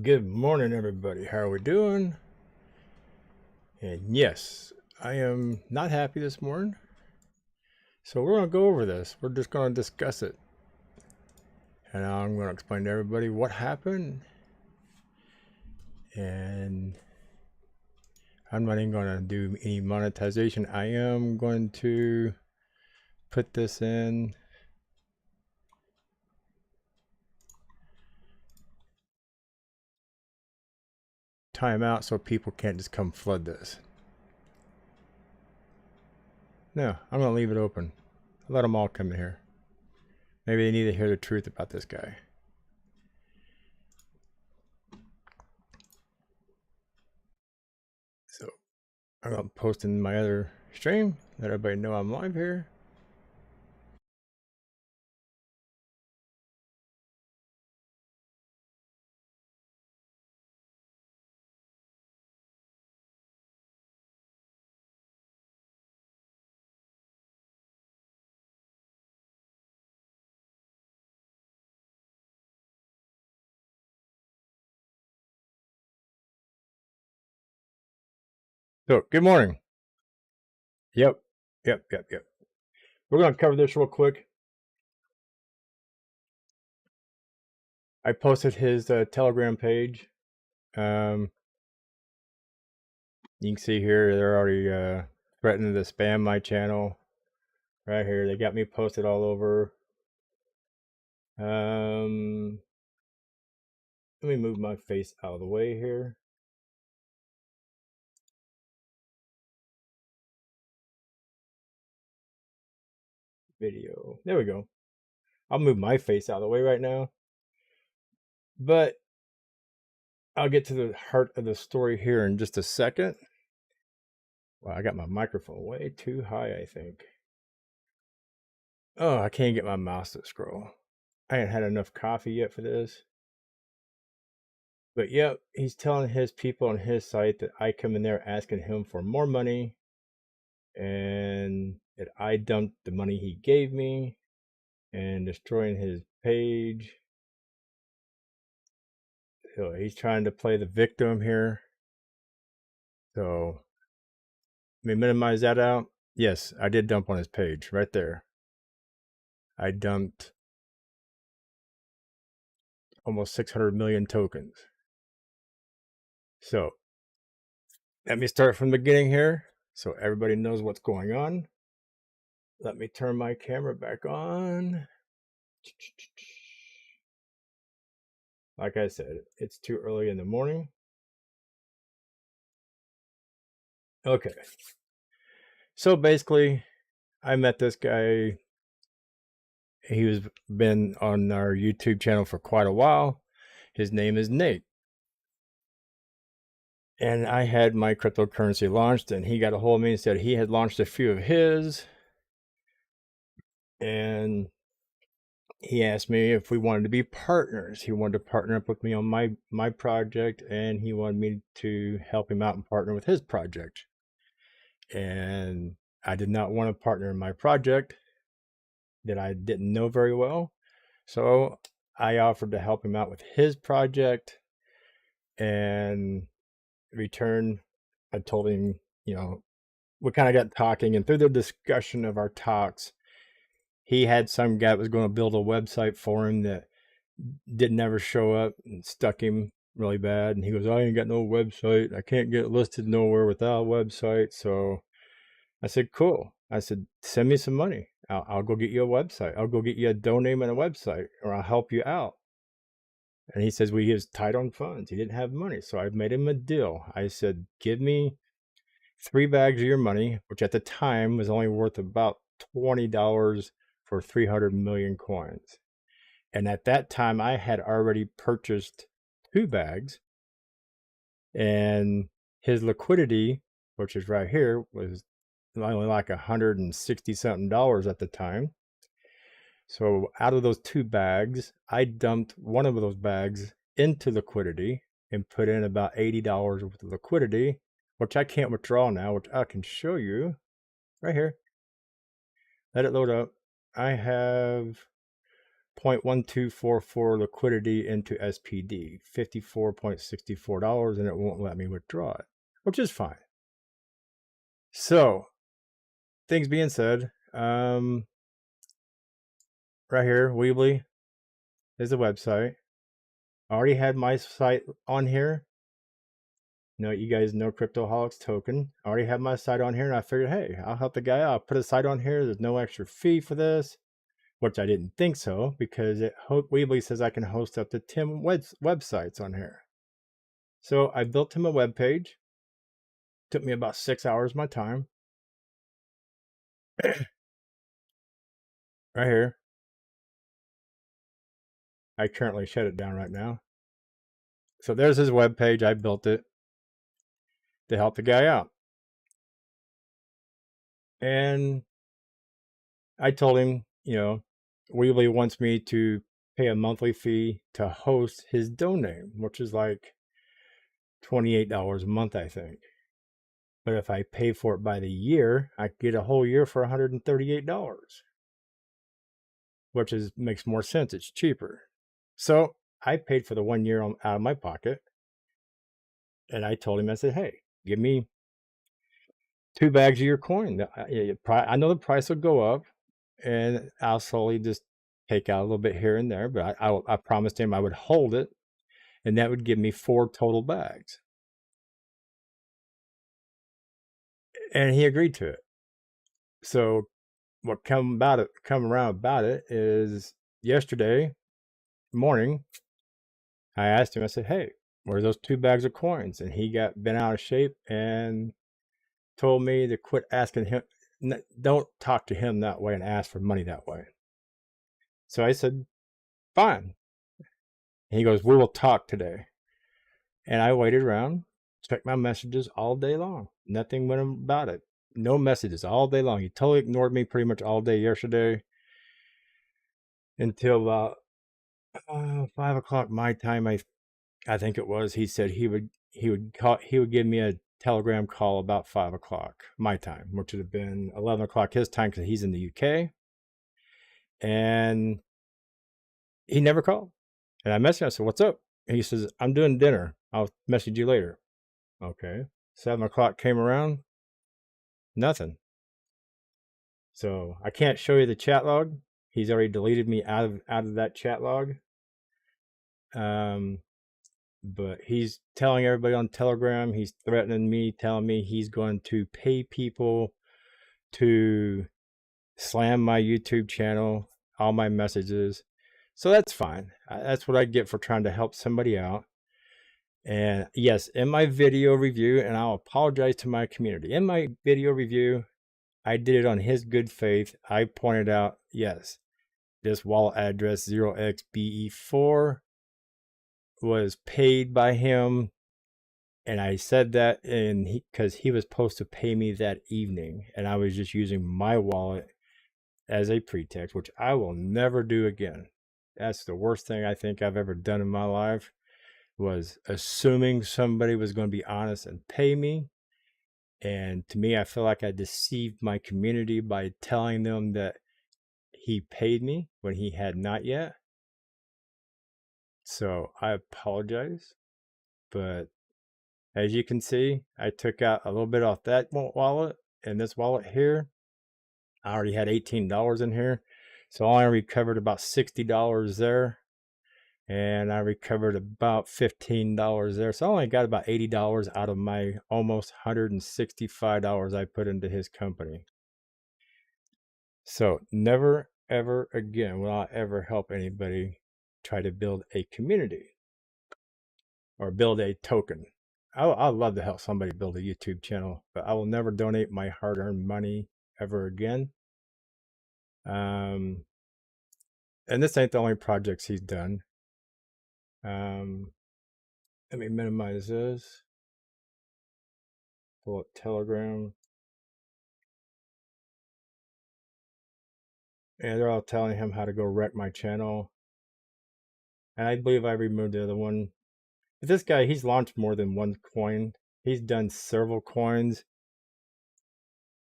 Good morning, everybody. How are we doing? And yes, I am not happy this morning. So we're going to go over this. We're just going to discuss it. And I'm going to explain to everybody what happened. And I'm not even going to do any monetization. I am going to put this in timeout so people can't just come flood this. No, I'm going to leave it open. Let them all come in here. Maybe they need to hear the truth about this guy. So I'm going to post in my other stream, let everybody know I'm live here. So, good morning. Yep. We're going to cover this real quick. I posted his Telegram page. You can see here they're already threatening to spam my channel. Right here, they got me posted all over. Let me move my face out of the way here. Video. There we go. I'll move my face out of the way right now. But I'll get to the heart of the story here in just a second. Wow, I got my microphone way too high, I think. Oh, I can't get my mouse to scroll. I ain't had enough coffee yet for this. But yep, he's telling his people on his site that I come in there asking him for more money and that I dumped the money he gave me and destroying his page. So he's trying to play the victim here. So let me minimize that out. Yes, I did dump on his page right there. I dumped almost 600 million tokens. So let me start from the beginning here so everybody knows what's going on. Let me turn my camera back on. Like I said, it's too early in the morning. Okay. So basically, I met this guy. He was been on our YouTube channel for quite a while. His name is Nate. And I had my cryptocurrency launched, and he got a hold of me and said he had launched a few of his. And he asked me if we wanted to be partners. He wanted to partner up with me on my project, and he wanted me to help him out and partner with his project. And I did not want to partner in my project that I didn't know very well. So I offered to help him out with his project, and in return, I told him, we kind of got talking, and through the discussion of our talks, he had some guy that was going to build a website for him that didn't ever show up and stuck him really bad. And he goes, I ain't got no website. I can't get listed nowhere without a website. So I said, cool. I said, send me some money. I'll go get you a website. I'll go get you a domain and a website, or I'll help you out. And he says, well, he was tight on funds. He didn't have money. So I made him a deal. I said, give me 3 bags of your money, which at the time was only worth about $20 for 300 million coins. And at that time, I had already purchased 2 bags. And his liquidity, which is right here, was only like $160 something at the time. So out of those 2 bags, I dumped one of those bags into liquidity and put in about $80 worth of liquidity, which I can't withdraw now, which I can show you right here. Let it load up. I have 0.1244 liquidity into SPD, $54.64, and it won't let me withdraw it, which is fine. So, things being said, right here, Weebly is a website. I already had my site on here. You guys know Cryptoholic Token. I already had my site on here, and I figured, hey, I'll help the guy out. I'll put a site on here. There's no extra fee for this, which I didn't think so, because Weebly says I can host up to 10 websites on here. So I built him a web page. Took me about 6 hours of my time. Right here. I currently shut it down right now. So there's his web page. I built it to help the guy out. And I told him, Weebly wants me to pay a monthly fee to host his domain, which is like $28 a month, I think. But if I pay for it by the year, I get a whole year for $138, which makes more sense. It's cheaper. So I paid for the 1 year out of my pocket. And I told him, I said, hey, give me 2 bags of your coin. I know the price will go up, and I'll slowly just take out a little bit here and there, but I promised him I would hold it, and that would give me 4 total bags. And he agreed to it. So what come around about it is yesterday morning, I asked him, I said, hey, where are those 2 bags of coins? And he got bent out of shape and told me to quit asking him. Don't talk to him that way and ask for money that way. So I said, fine. And he goes, we will talk today. And I waited around, checked my messages all day long. Nothing went about it. No messages all day long. He totally ignored me pretty much all day yesterday until about 5 o'clock my time. I think it was. He said he would give me a Telegram call about 5 o'clock my time, which would have been 11 o'clock his time because he's in the UK. And he never called. And I messaged him. I said, what's up? And he says, I'm doing dinner. I'll message you later. Okay. 7 o'clock came around. Nothing. So I can't show you the chat log. He's already deleted me out of that chat log. But he's telling everybody on Telegram, he's threatening me, telling me he's going to pay people to slam my YouTube channel, all my messages. So that's fine. That's what I get for trying to help somebody out. And yes, in my video review, and I'll apologize to my community, in my video review, I did it on his good faith. I pointed out, yes, this wallet address 0xBE4 was paid by him. And I said that because he was supposed to pay me that evening. And I was just using my wallet as a pretext, which I will never do again. That's the worst thing I think I've ever done in my life, was assuming somebody was going to be honest and pay me. And to me, I feel like I deceived my community by telling them that he paid me when he had not yet. So I apologize. But as you can see, I took out a little bit off that wallet, and this wallet here, I already had $18 in here. So I recovered about $60 there. And I recovered about $15 there. So I only got about $80 out of my almost $165 I put into his company. So never, ever again will I ever help anybody try to build a community or build a token. I'd love to help somebody build a YouTube channel, but I will never donate my hard-earned money ever again. And this ain't the only projects he's done. Let me minimize this. Pull up Telegram. And they're all telling him how to go wreck my channel. And I believe I removed the other one. But this guy, he's launched more than one coin. He's done several coins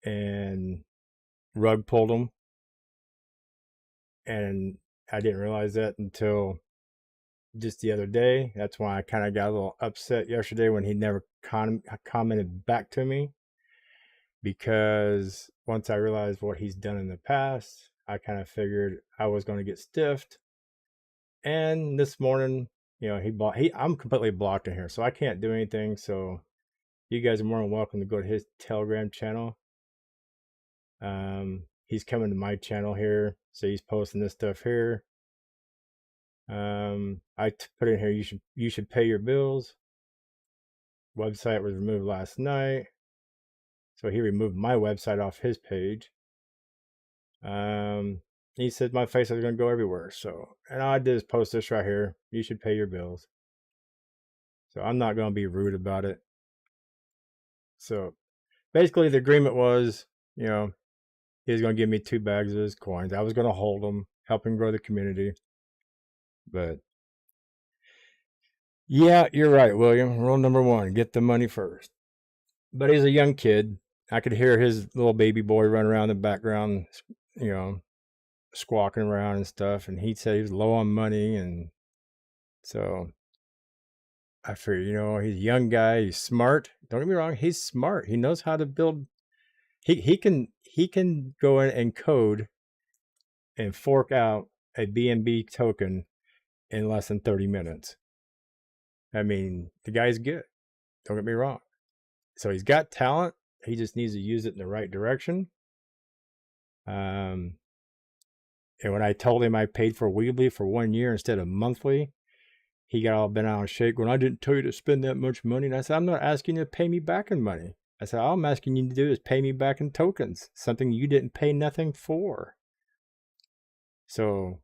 and rug pulled them. And I didn't realize that until just the other day. That's why I kind of got a little upset yesterday when he never commented back to me, because once I realized what he's done in the past, I kind of figured I was going to get stiffed. And this morning, I'm completely blocked in here, so I can't do anything. So you guys are more than welcome to go to his Telegram channel. He's coming to my channel here, so he's posting this stuff here. I put in here, you should pay your bills. Website was removed last night, so he removed my website off his page. He said my face is going to go everywhere. So, and all I did is post this right here. You should pay your bills. So I'm not going to be rude about it. So basically the agreement was, he was going to give me 2 bags of his coins. I was going to hold them, help him grow the community. But yeah, you're right, William. Rule number 1, get the money first. But he's a young kid. I could hear his little baby boy run around in the background, squawking around and stuff. And he said he was low on money. And so I figured, he's a young guy. He's smart. Don't get me wrong. He's smart. He knows how to build. He can go in and code and fork out a BNB token in less than 30 minutes. I mean, the guy's good. Don't get me wrong. So he's got talent. He just needs to use it in the right direction. And when I told him I paid for Weebly for 1 year instead of monthly, he got all bent out of shape when I didn't tell you to spend that much money. And I said, I'm not asking you to pay me back in money. I said, all I'm asking you to do is pay me back in tokens, something you didn't pay nothing for. So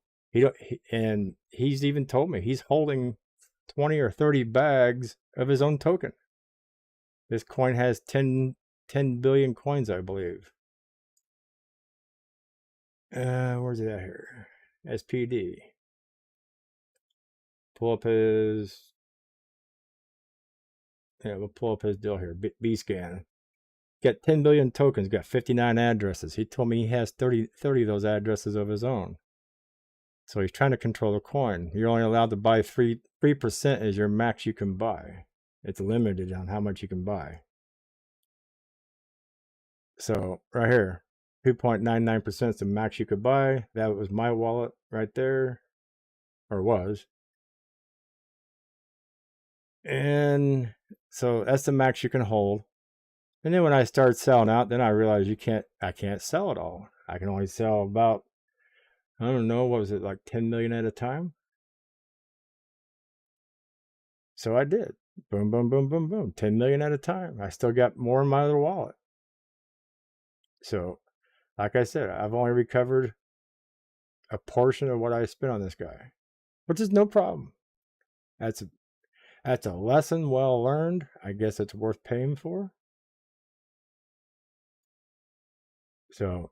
and he's even told me he's holding 20 or 30 bags of his own token. This coin has 10 billion coins, I believe. Where's it at here? SPD. Pull up his. Yeah, we'll pull up his deal here. B-scan. Got 10 billion tokens. Got 59 addresses. He told me he has 30 of those addresses of his own. So he's trying to control the coin. You're only allowed to buy 3% is your max you can buy. It's limited on how much you can buy. So right here, 2.99% is the max you could buy. That was my wallet right there, or was. And so that's the max you can hold. And then when I started selling out, then I realized I can't sell it all. I can only sell about, I don't know, what was it, like 10 million at a time? So I did. Boom, boom, boom, boom, boom. 10 million at a time. I still got more in my other wallet. So, like I said, I've only recovered a portion of what I spent on this guy, which is no problem. That's a lesson well learned. I guess it's worth paying for. So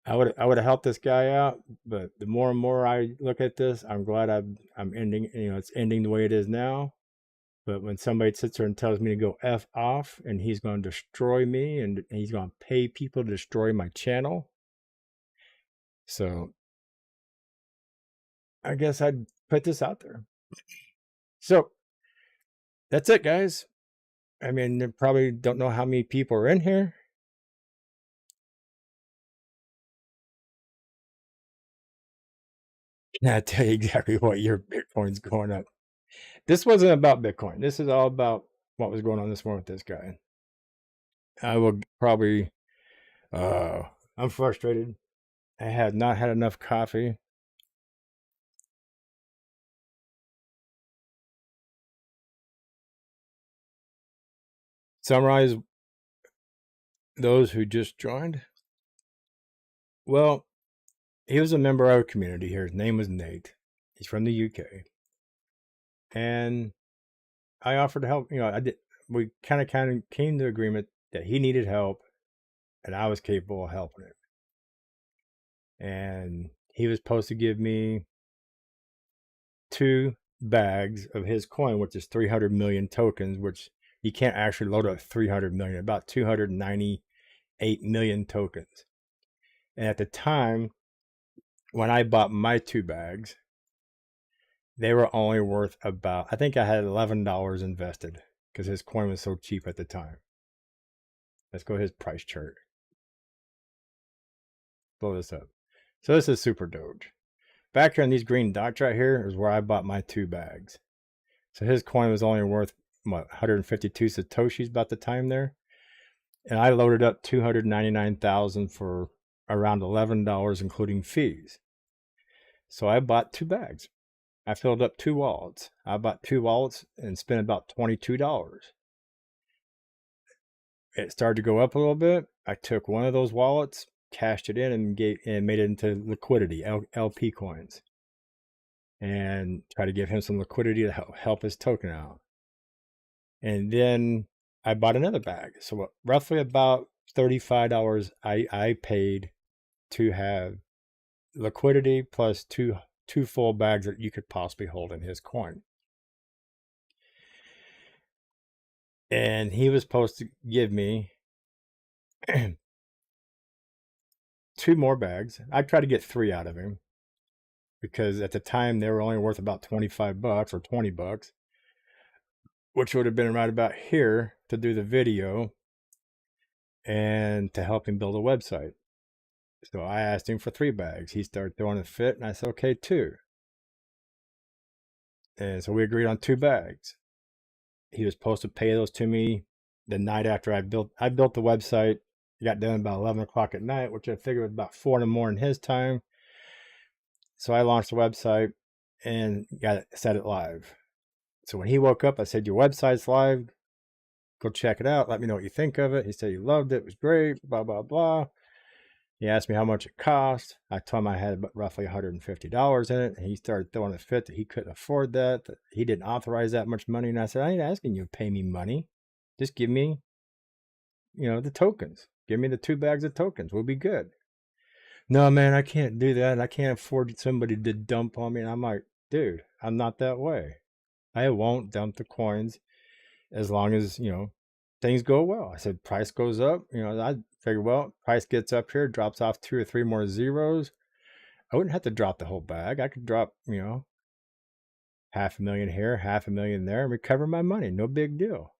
I would have helped this guy out, but the more and more I look at this, I'm glad I'm ending. It's ending the way it is now. But when somebody sits there and tells me to go F off, and he's going to destroy me, and he's going to pay people to destroy my channel, so I guess I'd put this out there. So that's it, guys. I mean, they probably don't know how many people are in here. And I tell you exactly what your Bitcoin's going up. This wasn't about Bitcoin. This is all about what was going on this morning with this guy. I will probably, I'm frustrated. I have not had enough coffee. Summarize those who just joined. Well, he was a member of our community here. His name was Nate. He's from the UK. And I offered to help. We kind of came to agreement that he needed help and I was capable of helping him. And he was supposed to give me 2 bags of his coin, which is 300 million tokens, which you can't actually load up 300 million, about 298 million tokens. And at the time, when I bought my 2 bags, they were only worth about, I think I had $11 invested because his coin was so cheap at the time. Let's go to his price chart. Blow this up. So this is Super Doge. Back here on these green dots right here is where I bought my 2 bags. So his coin was only worth, what, 152 Satoshis about the time there. And I loaded up 299,000 for around $11, including fees. So I bought 2 bags. I filled up 2 wallets. I bought 2 wallets and spent about $22. It started to go up a little bit. I took one of those wallets, cashed it in, and made it into liquidity, LP coins, and try to give him some liquidity to help his token out. And then I bought another bag. So roughly about $35 I paid to have liquidity plus two full bags that you could possibly hold in his coin. And he was supposed to give me 2 more bags. I tried to get 3 out of him because at the time they were only worth about $25 or $20, which would have been right about here to do the video and to help him build a website. So I asked him for 3 bags. He started throwing a fit, and I said, okay, 2. And so we agreed on 2 bags. He was supposed to pay those to me the night after I built the website. It got done about 11 o'clock at night, which I figured was about 4 in the morning his time. So I launched the website and set it live. So when he woke up, I said, your website's live. Go check it out. Let me know what you think of it. He said he loved it. It was great, blah, blah, blah. He asked me how much it cost. I told him I had roughly $150 in it. And he started throwing a fit that he couldn't afford that he didn't authorize that much money. And I said, I ain't asking you to pay me money. Just give me, the tokens. Give me the 2 bags of tokens. We'll be good. No, man, I can't do that. I can't afford somebody to dump on me. And I'm like, dude, I'm not that way. I won't dump the coins as long as, things go well. I said, price goes up. I figured, well, price gets up here, drops off 2 or 3 more zeros. I wouldn't have to drop the whole bag. I could drop, $500,000 here, $500,000 there, and recover my money. No big deal.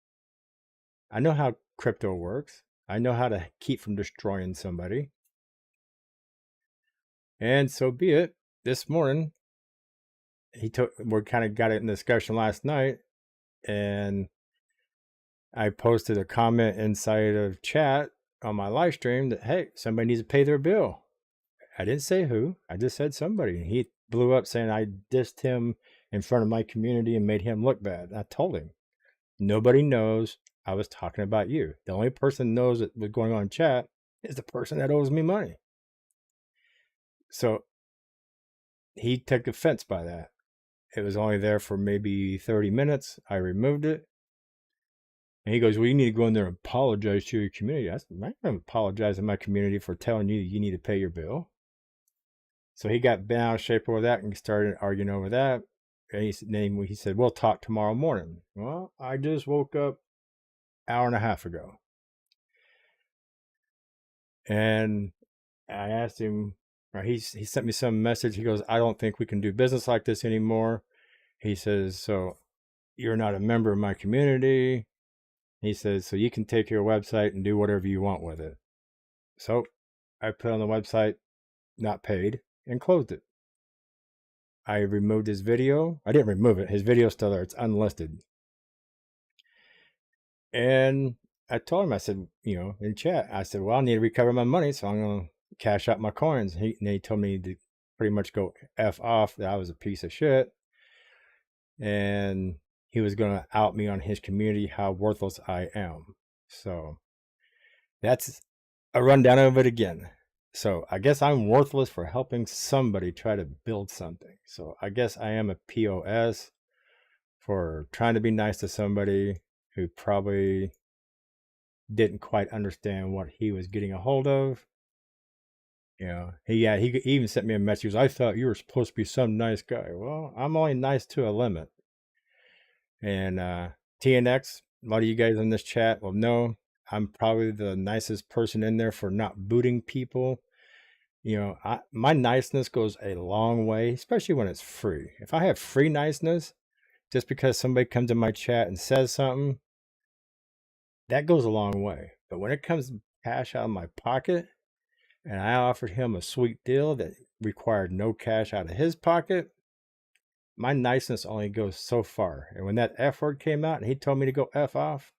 I know how crypto works. I know how to keep from destroying somebody. And so be it. This morning, we kind of got it in discussion last night, and I posted a comment inside of chat on my live stream that, hey, somebody needs to pay their bill. I didn't say who. I just said somebody. He blew up saying I dissed him in front of my community and made him look bad. I told him, nobody knows I was talking about you. The only person knows that was going on in chat is the person that owes me money. So he took offense by that. It was only there for maybe 30 minutes. I removed it. And he goes, well, you need to go in there and apologize to your community. I said, I'm not going to apologize to my community for telling you need to pay your bill. So he got bent out of shape over that and started arguing over that. And he said, we'll talk tomorrow morning. Well, I just woke up an hour and a half ago. And I asked him, or he sent me some message. He goes, I don't think we can do business like this anymore. He says, so you're not a member of my community. He says, so you can take your website and do whatever you want with it. So I put on the website, not paid, and closed it. I removed his video. I didn't remove it. His video's still there. It's unlisted. And I told him, I said, in chat, I said, well, I need to recover my money, so I'm going to cash out my coins. And he told me to pretty much go F off, that I was a piece of shit. And he was going to out me on his community, how worthless I am. So that's a rundown of it again. So I guess I'm worthless for helping somebody try to build something. So I guess I am a POS for trying to be nice to somebody who probably didn't quite understand what he was getting a hold of. He even sent me a message. I thought you were supposed to be some nice guy. Well, I'm only nice to a limit. And TNX, a lot of you guys in this chat will know I'm probably the nicest person in there for not booting people. You know, my niceness goes a long way, especially when it's free. If I have free niceness, just because somebody comes in my chat and says something, that goes a long way. But when it comes to cash out of my pocket, and I offered him a sweet deal that required no cash out of his pocket, my niceness only goes so far. And when that F word came out and he told me to go F off,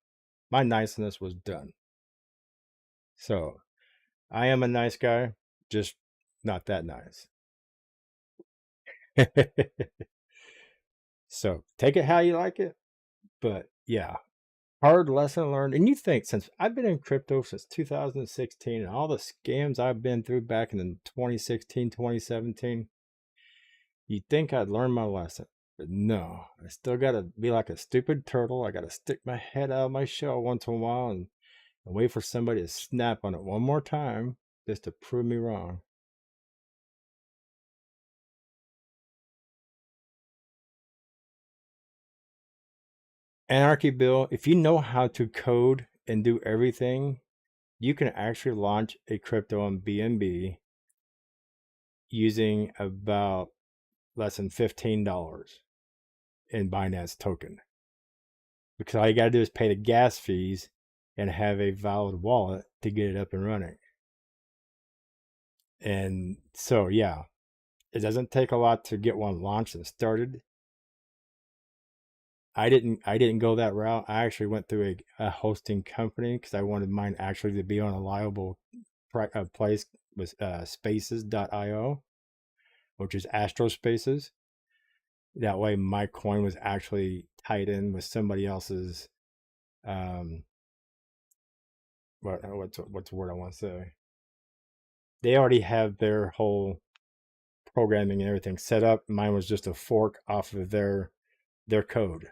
my niceness was done. So I am a nice guy, just not that nice. So take it how you like it. But yeah, hard lesson learned. And you think, since I've been in crypto since 2016 and all the scams I've been through back in 2016, 2017, you'd think I'd learn my lesson. But no, I still got to be like a stupid turtle. I got to stick my head out of my shell once in a while and wait for somebody to snap on it one more time just to prove me wrong. Anarchy Bill, if you know how to code and do everything, you can actually launch a crypto on BNB using about less than $15 in Binance token. Because all you got to do is pay the gas fees and have a valid wallet to get it up and running. And so, yeah, it doesn't take a lot to get one launched and started. I didn't go that route. I actually went through a hosting company because I wanted mine actually to be on a liable place with spaces.io, which is Astro Spaces. That way my coin was actually tied in with somebody else's what's the word I want to say? They already have their whole programming and everything set up. Mine was just a fork off of their code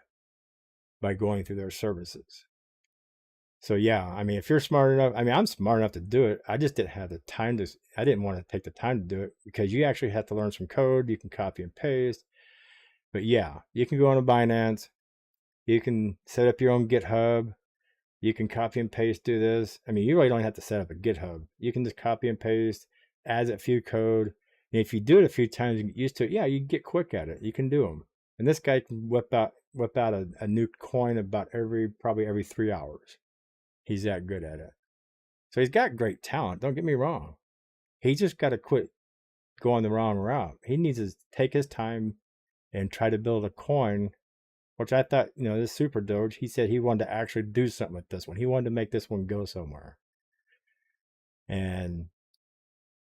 by going through their services. So yeah, I mean, if you're smart enough, I mean, I'm smart enough to do it. I just didn't have the time to. I didn't want to take the time to do it because you actually have to learn some code. You can copy and paste, but yeah, you can go on a Binance. You can set up your own GitHub. You can copy and paste, do this. I mean, you really don't have to set up a GitHub. You can just copy and paste, add a few code. And if you do it a few times and get used to it, yeah, you get quick at it. You can do them. And this guy can whip out a new coin about probably every 3 hours. He's that good at it. So he's got great talent. Don't get me wrong. He just got to quit going the wrong route. He needs to take his time and try to build a coin, which I thought, this Super Doge, he said he wanted to actually do something with this one. He wanted to make this one go somewhere. And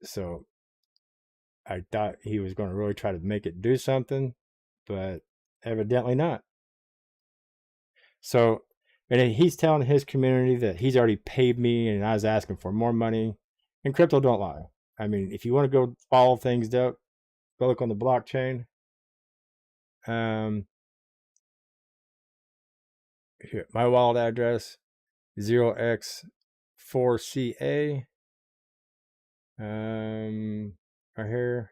so I thought he was going to really try to make it do something, but evidently not. So, and he's telling his community that he's already paid me and I was asking for more money. And crypto don't lie. I mean, if you want to go follow things up, go look on the blockchain. Here, my wallet address 0x4ca. Right here.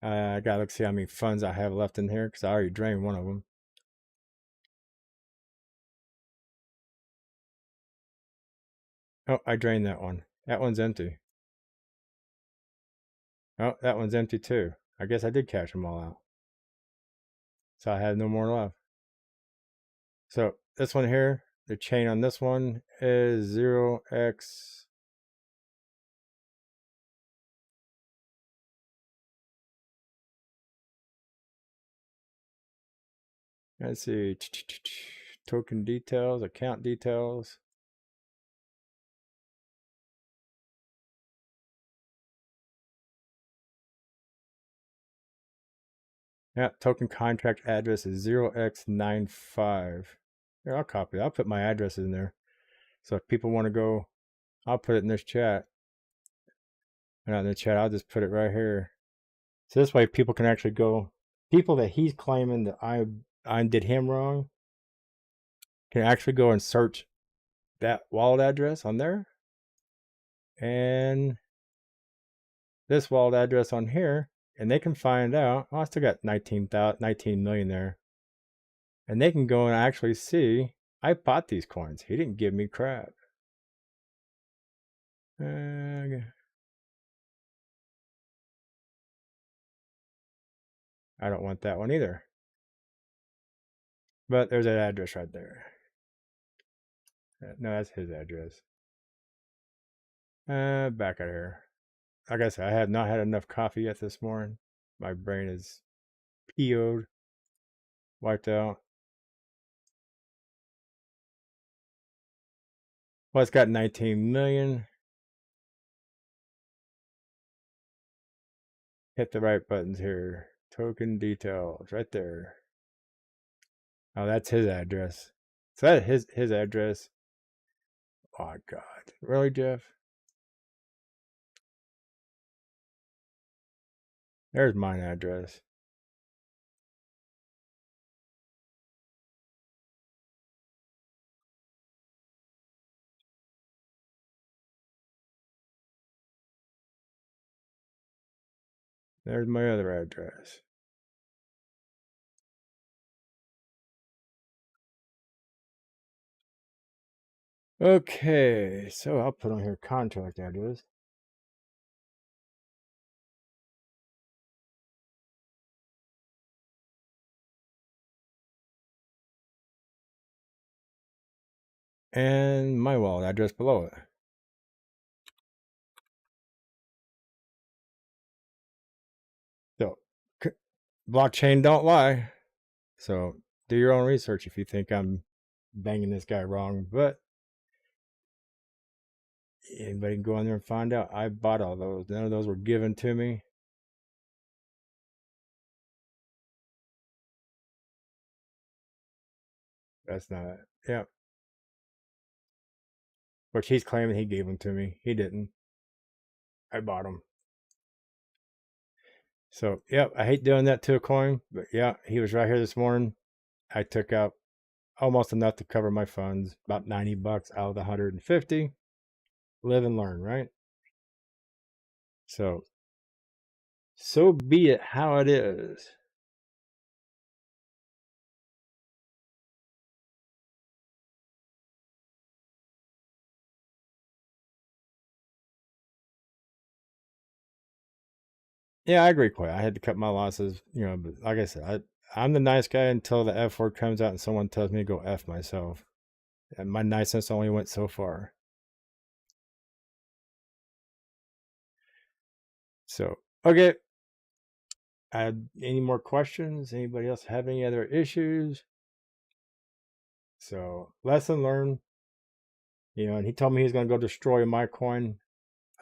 I gotta look see how many funds I have left in here because I already drained one of them. Oh, I drained that one. That one's empty. Oh, that one's empty too. I guess I did cash them all out. So I had no more left. So this one here, the chain on this one is 0x. Let's see. Token details, account details. Yeah, token contract address is 0x95. Here, I'll copy it. I'll put my addresses in there. So if people want to go, I'll put it in this chat. Not in the chat, I'll just put it right here. So this way people can actually go, people that he's claiming that I did him wrong can actually go and search that wallet address on there and this wallet address on here, and they can find out, oh, I still got 19 million there. And they can go and actually see, I bought these coins. He didn't give me crap. I don't want that one either. But there's that address right there. No, that's his address. Back out of here. Like I said, I have not had enough coffee yet this morning. My brain is PO'd, wiped out. Well, it's got 19 million. Hit the right buttons here. Token details, right there. Oh, that's his address. So that's his address. Oh God, really, Jeff? There's mine address. There's my other address. Okay, so I'll put on here contract address. And my wallet address below it. So, blockchain don't lie. So, do your own research if you think I'm banging this guy wrong. But anybody can go on there and find out. I bought all those. None of those were given to me. That's not it. Yeah. Which he's claiming he gave them to me. He didn't. I bought them. So, yeah, I hate doing that to a coin. But yeah, he was right here this morning. I took out almost enough to cover my funds. About 90 bucks out of the 150. Live and learn, right? So be it how it is. Yeah, I agree, Quay. I had to cut my losses, but like I said, I'm the nice guy until the F word comes out and someone tells me to go F myself. And my niceness only went so far. So, okay. Any more questions? Anybody else have any other issues? So, lesson learned. And he told me he's going to go destroy my coin.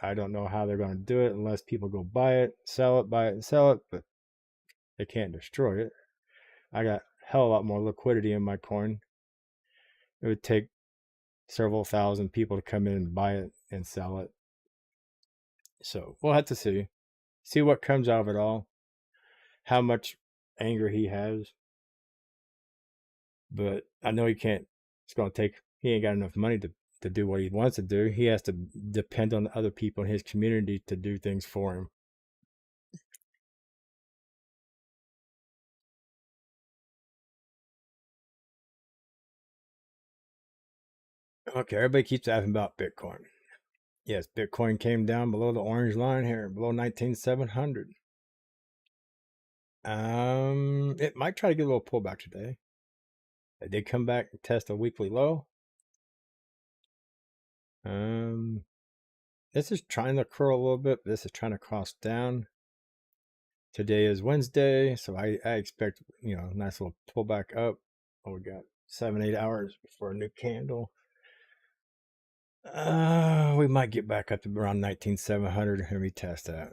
I don't know how they're going to do it unless people go buy it, buy it, and sell it, but they can't destroy it. I got hell of a lot more liquidity in my coin. It would take several thousand people to come in and buy it and sell it. So we'll have to see what comes out of it all, how much anger he has. But I know he can't. It's going to take. He ain't got enough money to do what he wants to do. He has to depend on other people in his community to do things for him. Okay, everybody keeps asking about Bitcoin. Yes, Bitcoin came down below the orange line here, below 19,700. It might try to get a little pullback today. It did come back and test a weekly low. This is trying to curl a little bit. This is trying to cross down. Today is Wednesday, so I expect nice little pullback up. Oh, we got 7-8 hours before a new candle. We might get back up to around 19,700 and retest that.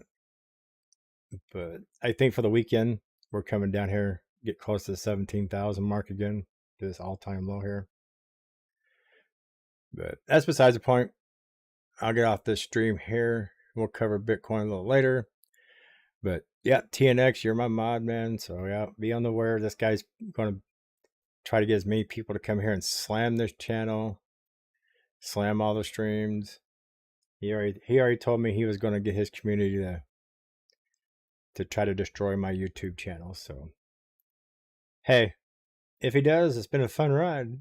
But I think for the weekend, we're coming down here, get close to the 17,000 mark again, to this all-time low here. But that's besides the point. I'll get off this stream here. We'll cover Bitcoin a little later. But yeah, TNX, you're my mod, man. So yeah, be on the aware. This guy's going to try to get as many people to come here and slam this channel, slam all the streams. He already told me he was going to get his community to try to destroy my YouTube channel. So hey, if he does, it's been a fun ride.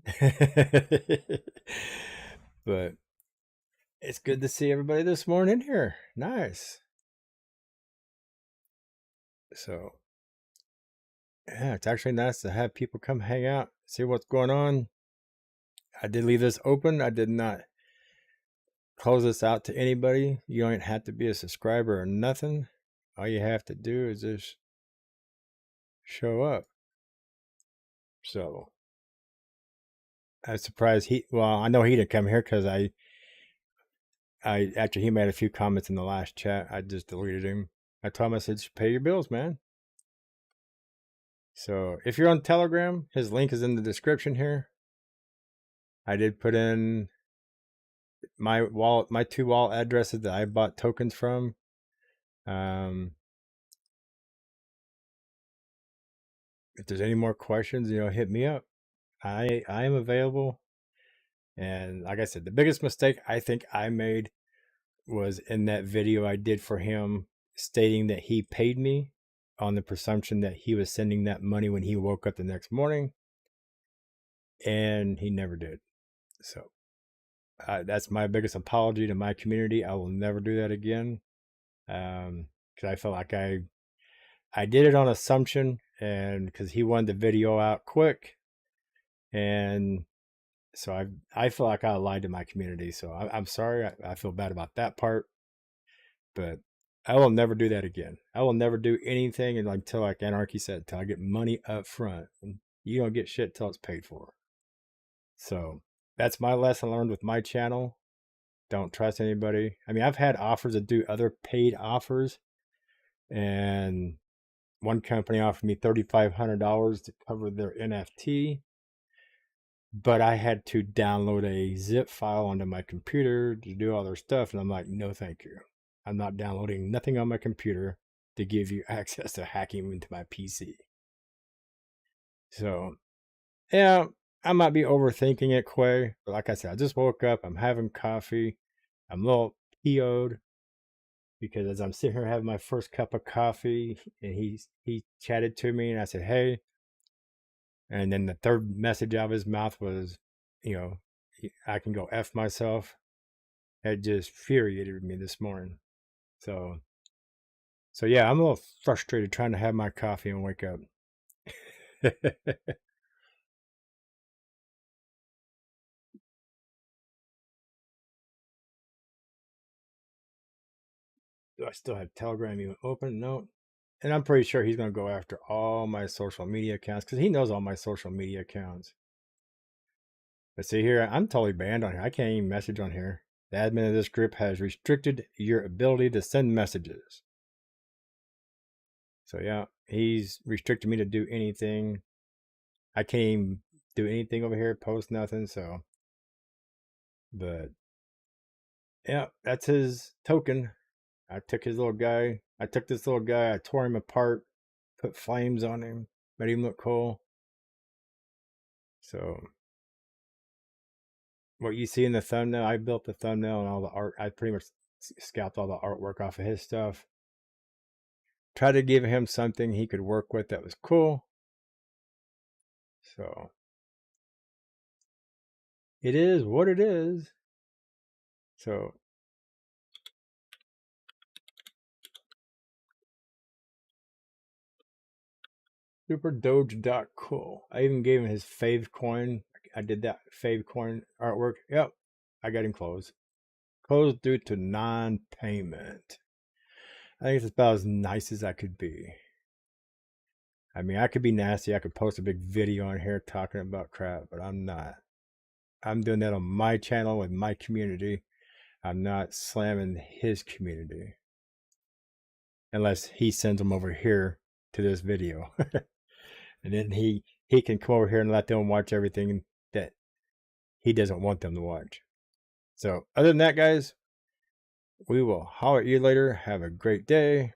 But It's good to see everybody this morning here. Nice. So, yeah, it's actually nice to have people come hang out, see what's going on. I did leave this open. I did not close this out to anybody. You don't have to be a subscriber or nothing. All you have to do is just show up. So, I was surprised I know he didn't come here because I after he made a few comments in the last chat, I just deleted him. I told him, I said, pay your bills, man. So if you're on Telegram, his link is in the description here. I did put in my two wallet addresses that I bought tokens from. If there's any more questions, hit me up. I am available. And like I said, the biggest mistake I think I made was in that video I did for him stating that he paid me on the presumption that he was sending that money when he woke up the next morning. And he never did. So that's my biggest apology to my community. I will never do that again. Because I felt like I did it on assumption, and because he wanted the video out quick, and so I feel like I lied to my community. So I'm sorry. I feel bad about that part, but I will never do that again. I will never do anything until, like Anarchy said, until I get money up front. And you don't get shit till it's paid for. So that's my lesson learned with my channel. Don't trust anybody. I mean, I've had offers to do other paid offers, and one company offered me $3,500 to cover their NFT, but I had to download a zip file onto my computer to do all their stuff, and I'm like, no, thank you. I'm not downloading nothing on my computer to give you access to hacking into my PC. So, yeah, I might be overthinking it, Quay, but like I said, I just woke up, I'm having coffee, I'm a little PO'd, because as I'm sitting here having my first cup of coffee, and he chatted to me, and I said, hey. And then the third message out of his mouth was, I can go F myself. It just infuriated me this morning. So yeah, I'm a little frustrated trying to have my coffee and wake up. Do I still have Telegram even open? No. And I'm pretty sure he's going to go after all my social media accounts because he knows all my social media accounts. But see here, I'm totally banned on here. I can't even message on here. The admin of this group has restricted your ability to send messages. So yeah, he's restricted me to do anything. I can't even do anything over here, post nothing. So, but yeah, that's his token. I took his little guy. I took this little guy. I tore him apart, put flames on him, made him look cool. So, what you see in the thumbnail, I built the thumbnail and all the art. I pretty much scalped all the artwork off of his stuff. Tried to give him something he could work with that was cool. So, it is what it is. So, superdoge.cool. I even gave him his fave coin. I did that fave coin artwork. Yep, I got him closed. Closed due to non-payment. I think it's about as nice as I could be. I mean, I could be nasty. I could post a big video on here talking about crap, but I'm not. I'm doing that on my channel with my community. I'm not slamming his community. Unless he sends them over here to this video. And then he can come over here and let them watch everything that he doesn't want them to watch. So other than that, guys, we will holler at you later. Have a great day.